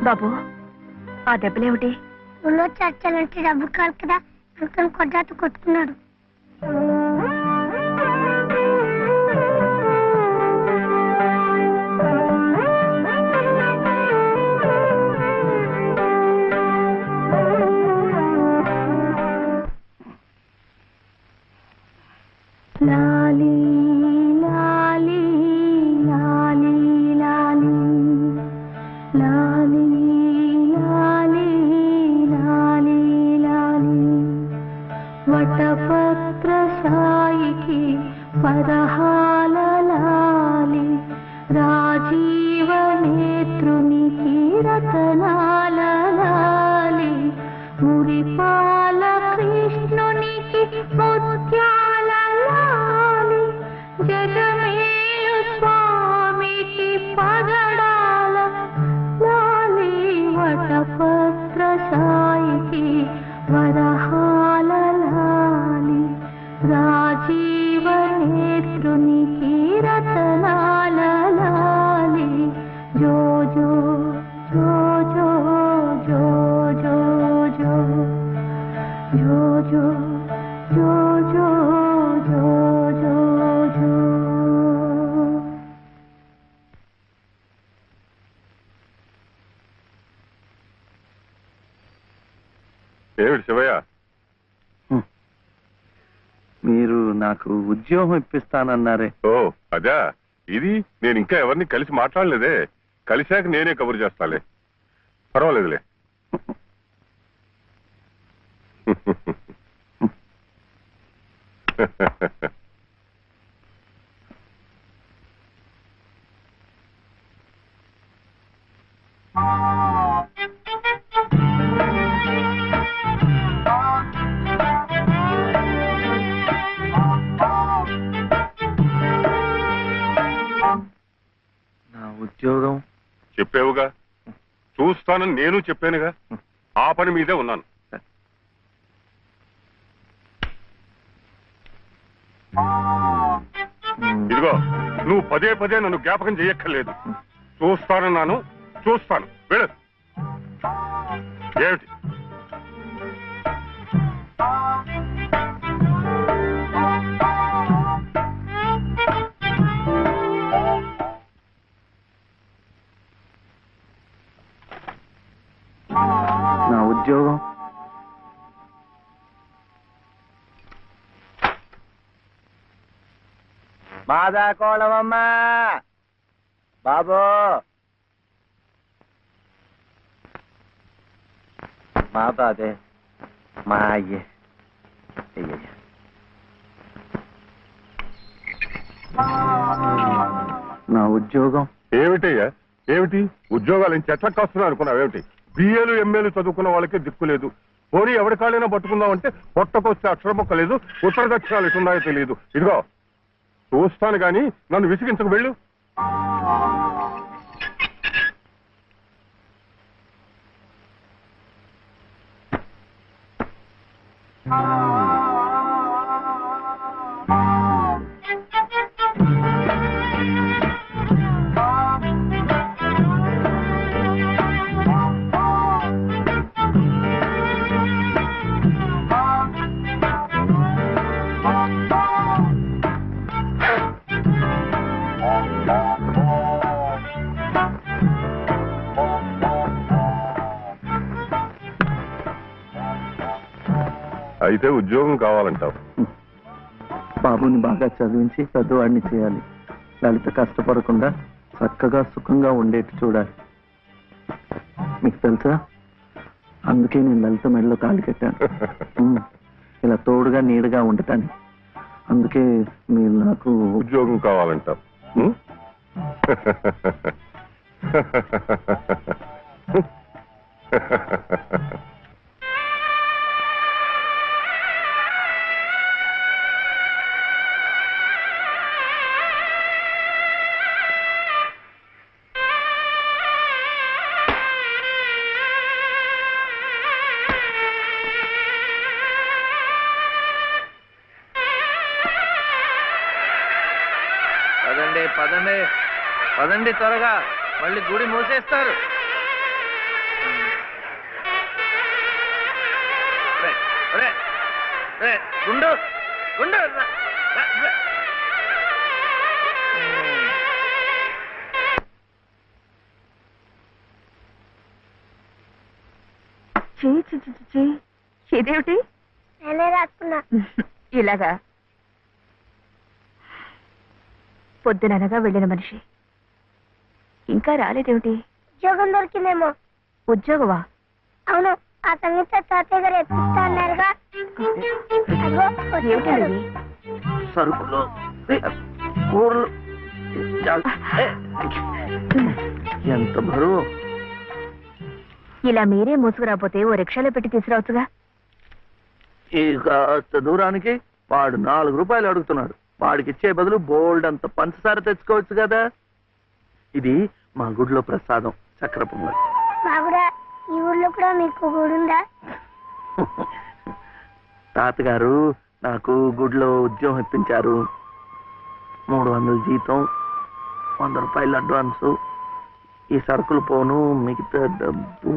బాబు ఆ దెబ్బలేమిటి? ఊళ్ళో చర్చలంటే డబ్బు కాదు కదా, అంకం కొట్టాట కొట్టుకున్నాడు. లాలీ లాలీ లాలీ లాలీ లాలీ లాలీ లాలీ లాలీ వటపత్ర సాయికి పదహాల లాలి రాజీవ నేత్రునికి రతనాల లాలి మురిపాల కృష్ణునికి ముత్యాల లాలి జగమేలు స్వామికి పగడాల లాలి వటపత్ర సాయికి వరహాల లాలి రాజీవ నేత్రునికి రతనాల లాలి జో జో జో జో జో జో జో జో జో జో జో జో జో జో. ఏమిటి శివయ్య? మీరు నాకు ఉద్యోగం ఇప్పిస్తానన్నారే. ఓ అదా, ఇది నేను ఇంకా ఎవరిని కలిసి మాట్లాడలేదే. కలిశాక నేనే కబురు చేస్తాలే, పర్వాలేదులే. నా ఉద్యోగం చెప్పావుగా, చూస్తానని నేను చెప్పానుగా. ఆ పని మీదే ఉన్నాను. ఇదిగో, నువ్వు పదే పదే నన్ను జ్ఞాపకం చేయక్కర్లేదు. చూస్తానన్నాను, చూస్తాను. వెళ్ళు. ఏమిటి? నా ఉద్యోగం మాదా కోళమమ్మా బాబు, మాత అదే మా అయ్యే. నా ఉద్యోగం ఏమిటయ్యా? ఏమిటి ఉద్యోగాలు చెట్ల కాస్తున్నా అనుకున్నావు? ఏమిటి బిఏలు ఎంఏలు చదువుకున్న వాళ్ళకి దిక్కులేదు. పోనీ ఎవరి కాళ్ళైనా పట్టుకుందామంటే పొట్టకొస్తే అక్షరం మొక్క లేదు, ఉత్తర దక్షిణాలు ఎటున్నాయో తెలియదు. ఇదిగో చూస్తాను గాని నన్ను విసిగించకు. వెళ్ళు. అయితే ఉద్యోగం కావాలంటావు? బాబుని బాగా చదివించి పెద్దవాడిని చేయాలి. లలిత కష్టపడకుండా చక్కగా సుఖంగా ఉండేట్టు చూడాలి. మీకు తెలుసా, అందుకే నేను లలిత మెడలో కాలు కట్టాను, ఇలా తోడుగా నీడగా ఉండటానికి. అందుకే మీరు నాకు ఉద్యోగం కావాలంటావు. పదండి పదండి పదండి, త్వరగా మళ్ళీ గుడి మూసేస్తారు. గుండు గుండు ఇదేమిటి నేనే రాసుకున్నా. ఇలాగా పొద్దుననగా వెళ్ళిన మనిషి ఇంకా రాలేదేమిటి? ఉద్యోగం దొరికిందేమో. ఉద్యోగమా? అవును, ఆ సంగీత తాతయ్య గారు ఎప్పిస్తా అన్నారుగా. అదిగో వచ్చేసాడు. ఏమిటది? సరుకులు కూరలు ఎంత బరువు. ఇలా మీరే మోసుకురాపోతే ఓ రిక్షాలో పెట్టి తీసుకురావచ్చుగా. ఈ కాస్త దూరానికి వాడు 4 రూపాయలు అడుగుతున్నాడు. వాడికి ఇచ్చే బదులు బోల్డ్ అంత పంచదార తెచ్చుకోవచ్చు కదా. ఇది మా గుడిలో ప్రసాదం, చక్కెర పొంగల్. మా కూడా ఈ ఊర్లో కూడా మీకు గుడుందా? తాతగారు నాకు గుడిలో ఉద్యోగం ఇప్పించారు. 300 జీతం, 100 రూపాయలు అడ్వాన్సు, ఈ సరుకులు పోను, మిగతా డబ్బు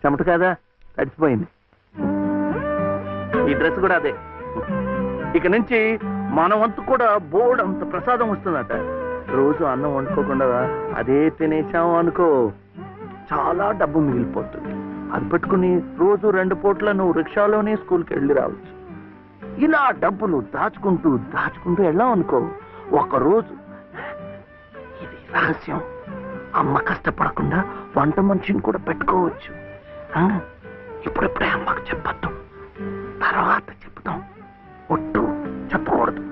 చెమట కదా తడిచిపోయింది. ఈ డ్రెస్ కూడా అదే. ఇక నుంచి మన వంతు కూడా బోర్డు అంత ప్రసాదం వస్తుందట. రోజు అన్నం వండుకోకుండా అదే తినేసాం అనుకో, చాలా డబ్బు మిగిలిపోతుంది. అది పెట్టుకుని రోజు 2 పూట్ల నువ్వు రిక్షాలోనే స్కూల్కి వెళ్ళి రావచ్చు. ఇలా డబ్బులు దాచుకుంటూ దాచుకుంటూ వెళ్ళాం అనుకో, ఒకరోజు ఇది రహస్యం, అమ్మ కష్టపడకుండా వంట మనిషిని కూడా పెట్టుకోవచ్చు. ఇప్పుడెప్పుడే అమ్మకు చెప్పద్దు, తర్వాత చెప్తాం. ఒట్టు చెప్పకూడదు.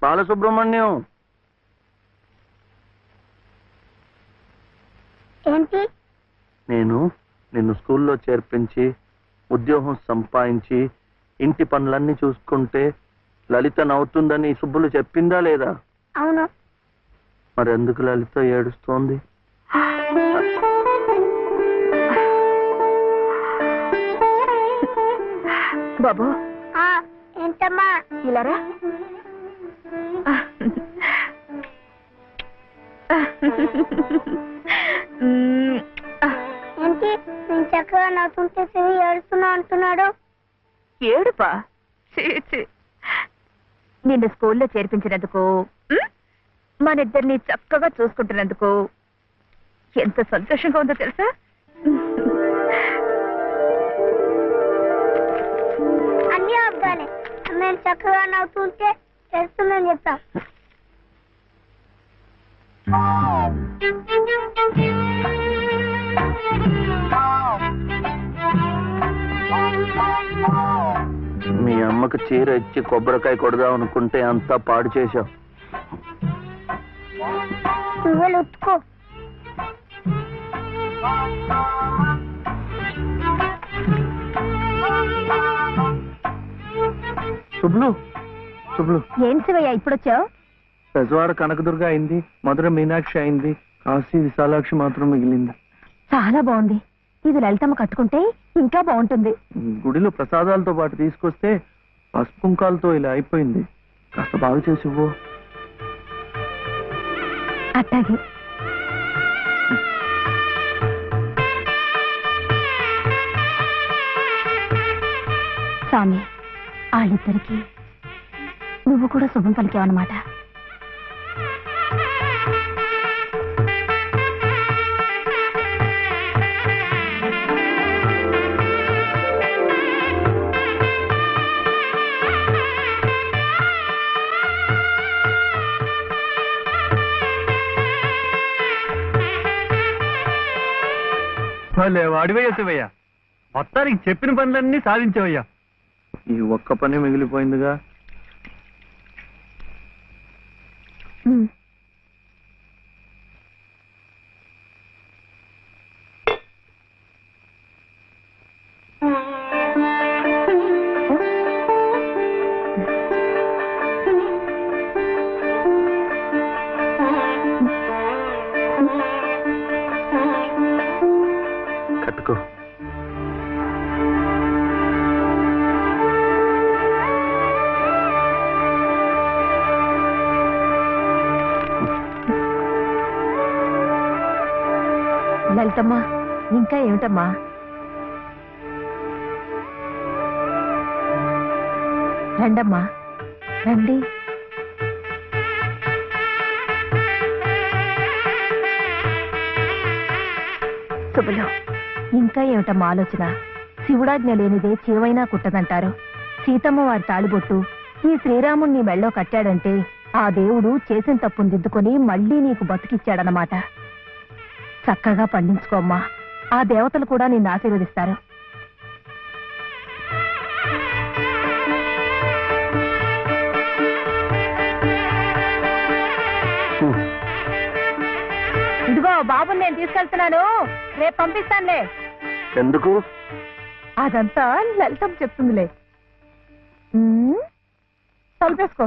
బాలసుబ్రహ్మణ్యం, ఏంటి? నేను నిన్ను స్కూల్లో చేర్పించి ఉద్యోగం సంపాదించి ఇంటి పనులన్నీ చూసుకుంటే లలిత నవ్వుతుందని సుబ్బులు చెప్పిందా లేదా? అవును. మరి ఎందుకు లలిత ఏడుస్తోంది? బాబు ఏంటమ్మా? ఇలారా. ఏంటి నేను చక్కగా నవ్వుతుంటే చెవి ఏడుస్తున్నా అంటున్నాడు? ఏడుపా? నిన్ను స్కూల్లో చేర్పించినందుకు, మన ఇద్దరిని చక్కగా చూసుకుంటున్నందుకు ఎంత సంతోషంగా ఉందో తెలుసా? అన్నీ అబ్బాలే. మేము చక్కగా నవ్వుతుంటే ఏడుస్తుందని చెప్తాం. మీ అమ్మకు చీర ఇచ్చి కొబ్బరికాయ కొడదాం అనుకుంటే అంతా పాడు చేశావు. నువ్వే ఉత్తుకో. శుభ్లు శుభ్లు, ఏం శివయ్య ఇప్పుడొచ్చావు? పెజవాడ కనకదుర్గ అయింది, మధుర మీనాక్షి అయింది, కాశీ విశాలాక్షి మాత్రం మిగిలింది. చాలా బాగుంది. ఇది లలితమ్మ కట్టుకుంటే ఇంకా బాగుంటుంది. గుడిలో ప్రసాదాలతో పాటు తీసుకొస్తే పసుపు కుంకాలతో ఇలా అయిపోయింది. కాస్త బాగు చేసి ఇవ్వు. అట్టాగే. స్వామి, వాళ్ళిద్దరికి నువ్వు కూడా శుభం పలికావన్నమాట. వాడివయ్యా శివయ్య, మొత్తానికి చెప్పిన పనులన్నీ సాధించవయ్యా. ఈ ఒక్క పని మిగిలిపోయిందిగా. పట్టుకో. లలితమ్మా, ఇంకా ఏమిటమ్మా? రండమ్మా, రండి. శుభలో, ఇంకా ఏమిటమ్మా ఆలోచన? శివుడాజ్ఞ లేనిదే చేవైనా కుట్టదంటారు. సీతమ్మ వారి తాళిబొట్టు ఈ శ్రీరాముణ్ణి మెళ్ళో కట్టాడంటే ఆ దేవుడు చేసిన తప్పును దిద్దుకొని మళ్ళీ నీకు బతికిచ్చాడనమాట. చక్కగా పండించుకోమ్మా, ఆ దేవతలు కూడా నిన్ను ఆశీర్వదిస్తారు. ఇదిగో బాబుని నేను తీసుకెళ్తున్నాను, రేపు పంపిస్తానులే. ఎందుకు? అదంతా లలితం చెప్తుందిలే. తలుపేసుకో.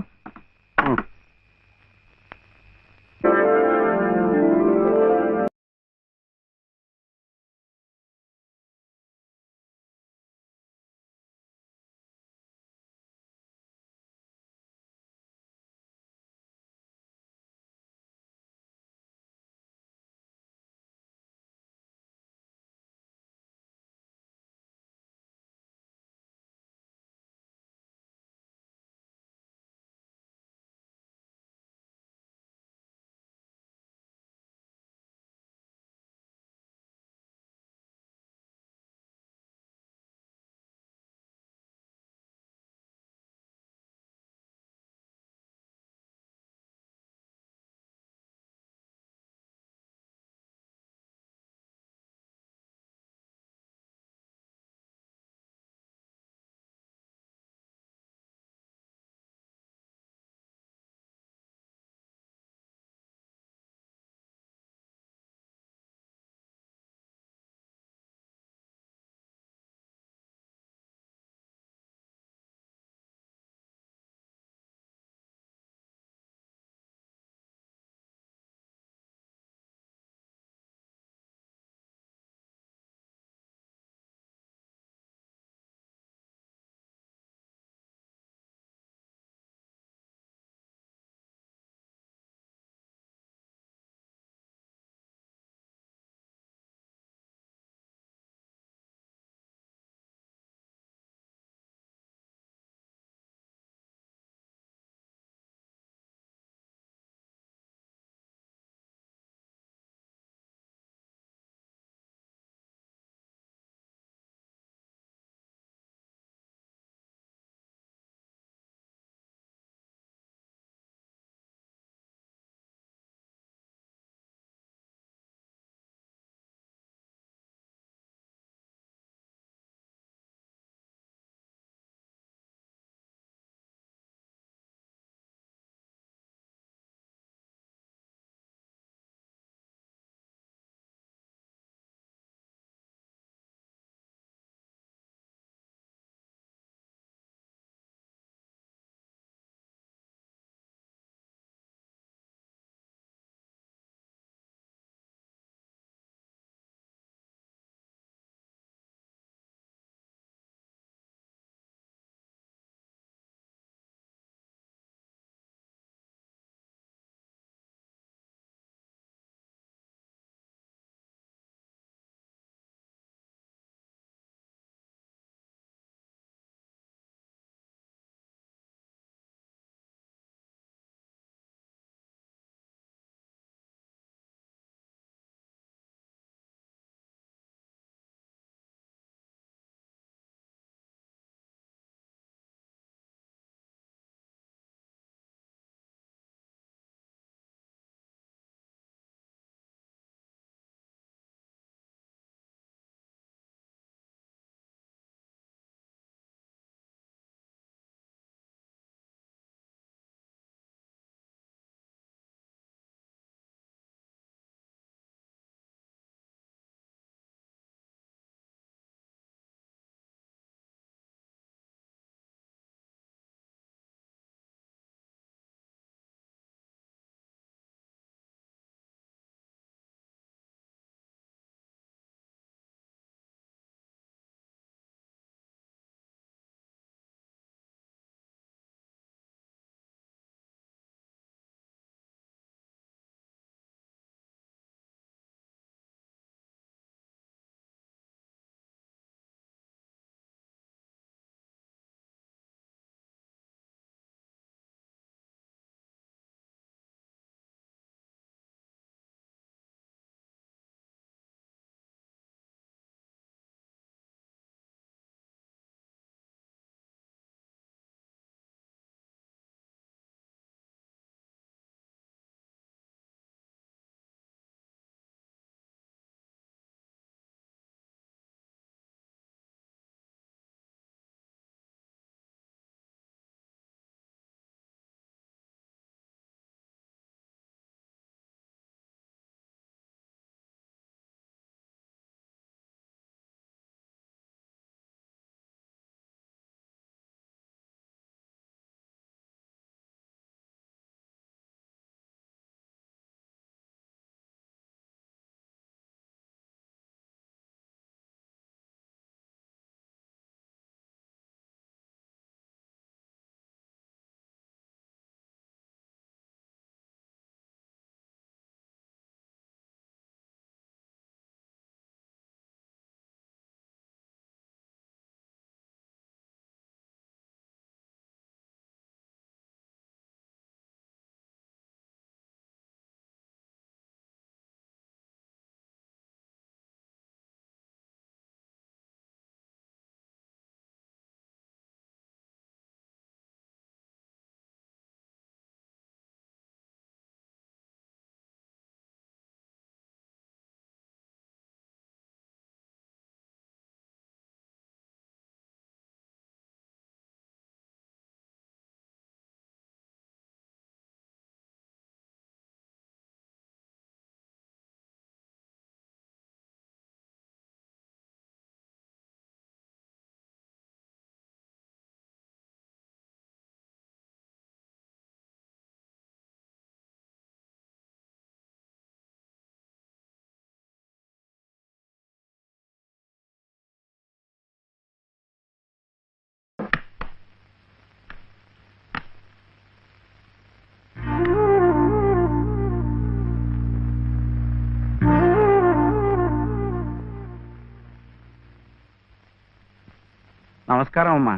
నమస్కారం అమ్మా.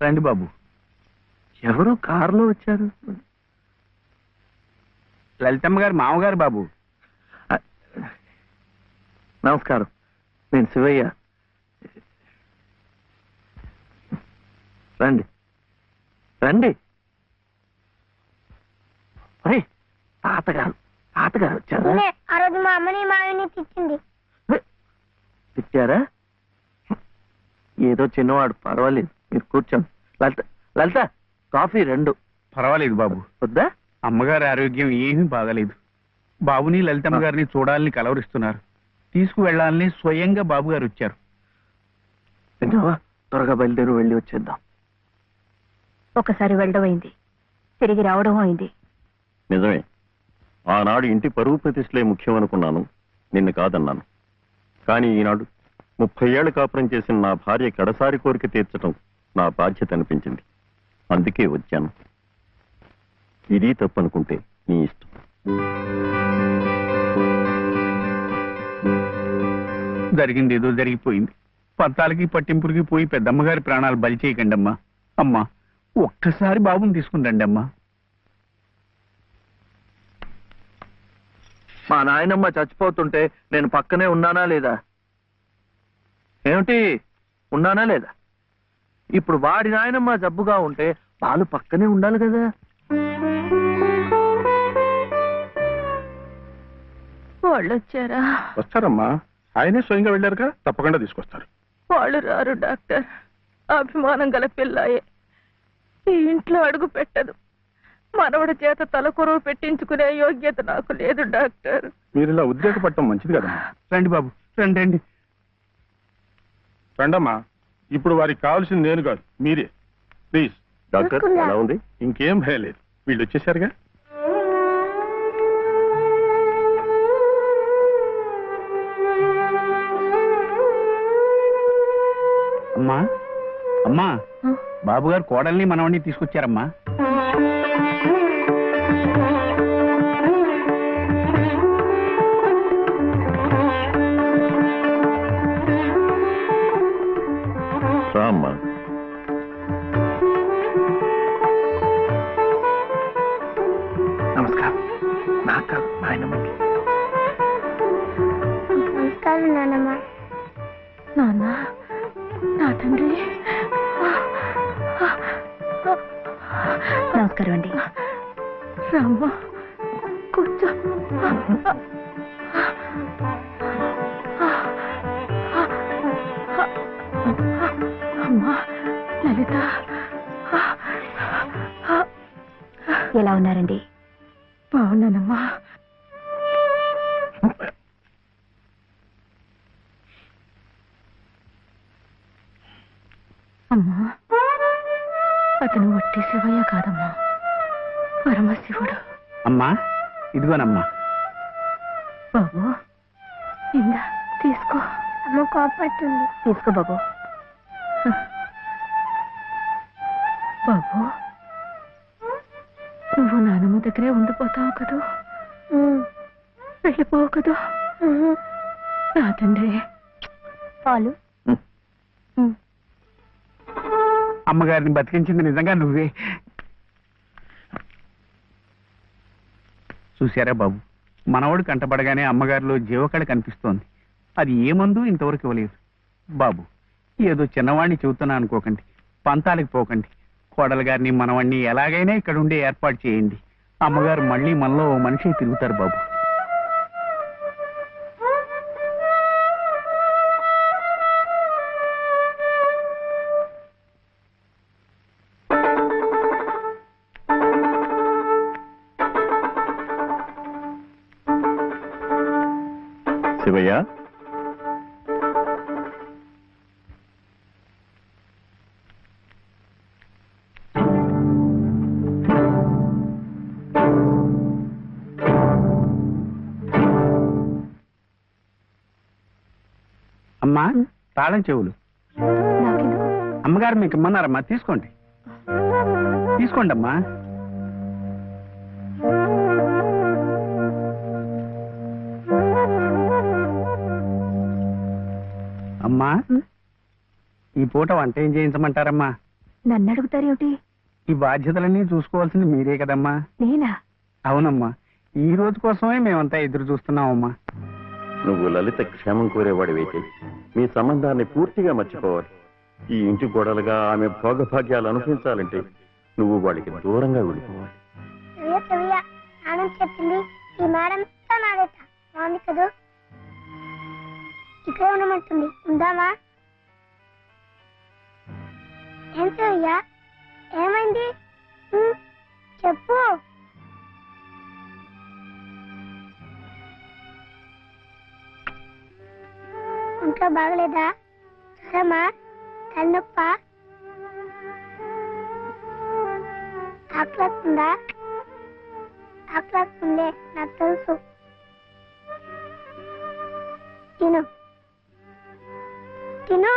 రండి బాబు. ఎవరు కారులో వచ్చారు? లలితమ్మ గారు మామగారు బాబు. నమస్కారం, నేను శివయ్య. రండి రండి. తాతగారు తాతగారు వచ్చారా? నేనే ఆ రోజు మా అమ్మని మావిని తిట్టింది. తిట్టారా? ఏదో చిన్నవాడు, పర్వాలేదు, మీరు కూర్చోండి. లలిత లలిత కాఫీ 2. పర్వాలేదు బాబు. వద్దా? అమ్మగారి ఆరోగ్యం ఏమీ బాగలేదు. బాబుని లలితమ్మ గారిని చూడాలని కలవరిస్తున్నారు. తీసుకువెళ్లాలని స్వయంగా బాబు గారు వచ్చారు. విన్నావా? త్వరగా బయలుదేరి వెళ్ళి వచ్చేద్దాం. ఒకసారి వెళ్ళడం అయింది, తిరిగి రావడం అయింది. నిజమే, ఆనాడు ఇంటి పరువు ప్రతిష్టలే ముఖ్యం అనుకున్నాను, నిన్ను కాదన్నాను. కానీ ఈనాడు 30 ఏళ్ల కాపురం చేసిన నా భార్య కడసారి కోరిక తీర్చడం నా బాధ్యత అనిపించింది. అందుకే వచ్చాను. ఇది తప్పనుకుంటే నీ ఇష్టం. జరిగింది ఏదో జరిగిపోయింది. పంతాలకి పట్టింపులకి పోయి పెద్దమ్మగారి ప్రాణాలు బలి చేయకండి అమ్మా. అమ్మా, ఒక్కసారి బాబుని తీసుకుని రండి అమ్మా. మా నాయనమ్మ చచ్చిపోతుంటే నేను పక్కనే ఉన్నానా లేదా? ఏమిటి, ఉన్నానా లేదా? ఇప్పుడు వాడి నాయనమ్మ జబ్బుగా ఉంటే వాళ్ళు పక్కనే ఉండాలి కదా. వాళ్ళు వచ్చారా? వస్తారమ్మా, ఆయనే స్వయంగా వెళ్ళారుగా, తప్పకుండా తీసుకొస్తారు. వాళ్ళు రారు డాక్టర్. అభిమానం గల పిల్లాయే, ఈ ఇంట్లో అడుగు పెట్టదు. మనవడి చేత తలకొరువు పెట్టించుకునే యోగ్యత నాకు లేదు డాక్టర్. మీరు ఇలా ఉద్రేకపడటం మంచిది కదమ్మా. రండి బాబు, రండి రండి. రండమ్మా, ఇప్పుడు వారికి కావాల్సింది నేను కాదు, మీరే. ప్లీజ్. డాక్టర్ ఎలా ఉంది? ఇంకేం భయం లేదు, వీళ్ళు వచ్చేసారుగా. అమ్మా అమ్మా, బాబు గారు కోడల్ని మనవడిని తీసుకొచ్చారమ్మా. రామ్మా. నమస్కారం. నాకు కాదు, నాయనమ్మకి. నమస్కారం నాన్నమ్మ. నాన్న, నా తండ్రి. నమస్కారం అండి. రామ్మ, కూర్చో. అమ్మా లలిత, ఎలా ఉన్నారండి? బాగున్నానమ్మా. అమ్మా, అతను వట్టి శివయ్య కాదమ్మా, పరమశివుడు. అమ్మా, ఇదిగోనమ్మా. బాబు, ఇందా తీసుకో. అమ్మ కోపడుతుంది. తీసుకో బాబు. బాబు, నువ్వు నానమ్మ దగ్గరే ఉండిపోతావు కదూ, వెళ్ళిపోవు కదూ. నా తండ్రి. పాలు. అమ్మగారిని బతికించింది నిజంగా నువ్వే. చూశారా బాబు, మనవడు కంటపడగానే అమ్మగారిలో జీవకళ కనిపిస్తోంది. అది ఏ మందు ఇంతవరకు ఇవ్వలేదు. బాబు, ఏదో చిన్నవాడిని చెబుతున్నా అనుకోకండి, పంతాలకు పోకండి. కోడలు గారిని మనవాడిని ఎలాగైనా ఇక్కడ ఉండే ఏర్పాటు చేయండి. అమ్మగారు మళ్ళీ మనలో ఓ మనిషి తిరుగుతారు బాబు. శివయ్య, అమ్మా, తాళం చెవులు అమ్మగారు మీకు ఇమ్మన్నారమ్మా, తీసుకోండి. తీసుకోండి అమ్మా. అమ్మా, ఈ పూట వంట ఏం చేయించమంటారమ్మా? నన్ను అడుగుతారేమిటి? ఈ బాధ్యతలన్నీ చూసుకోవాల్సింది మీరే కదమ్మా. నేనా? అవునమ్మా, ఈ రోజు కోసమే మేమంతా ఎదురు చూస్తున్నామమ్మా. నువ్వు లలిత క్షేమం కోరేవాడివైతే మీ సంబంధాన్ని పూర్తిగా మర్చిపోవాలి. ఈ ఇంటి గోడలుగా ఆమె భోగభాగ్యాలు అనుభవించాలంటే నువ్వు వాడికి దూరంగా వెళ్ళిపోవాలి. ఆనంద్ చెప్పింది ఈ మేడం నాదేట బాగుంది కదా, ఇక్కడే ఉండమంటుంది. ఉందామా? ఏం చెయ్యా? ఏమైంది చెప్పు. ఒంట్లో బాగలేదా? జ్వరమా? తలనొప్పా? ఆకలిస్తుందా? ఆకలిస్తుందే, నాకు తెలుసు. తిను తిను.